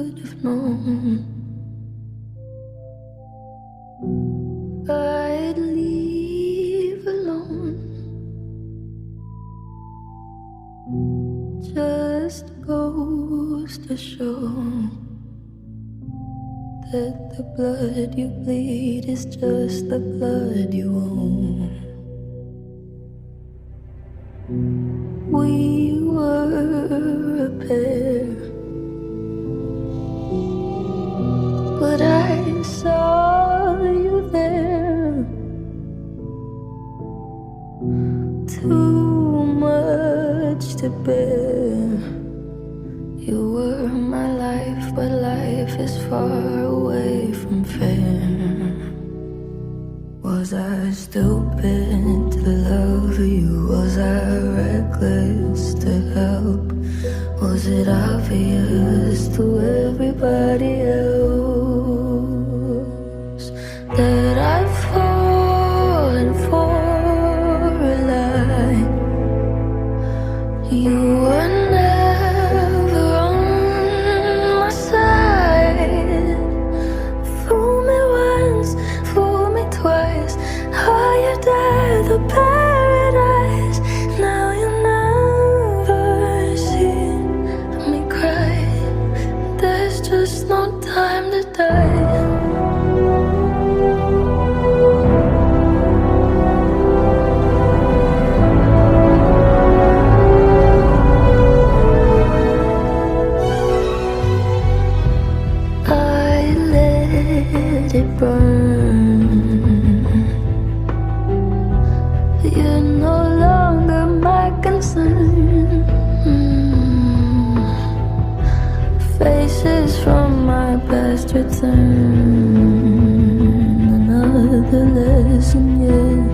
could have known I'd leave alone. Just goes to show that the blood you bleed is just the blood you own. We were a pair, but I saw you there. Too much to bear. You were my life, but life is far away from fair. Was I stupid to love you? Was I reckless to help? Was it obvious to everybody else that I've fallen for a lie? You were never on my side. Fool me once, fool me twice. Higher the paradise. Now you never see me cry. There's just no time to die. It burn. You're no longer my concern. Faces from my past return. Another lesson yet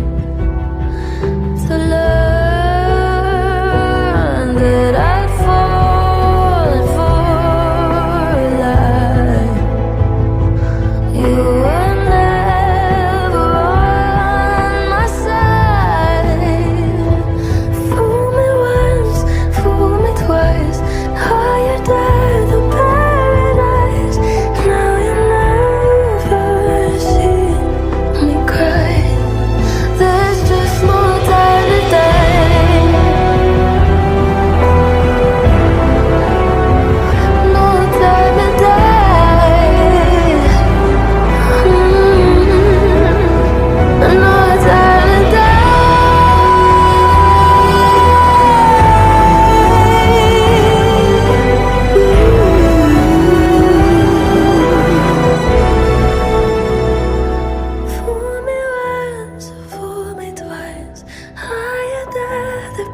to learn that I'd fallen for a lie. You were never on my side. Fool me once, fool me twice. Higher the paradise. Now you never see me cry. There's just more time to die. No time to die. Fool me once, fool me twice. Higher than the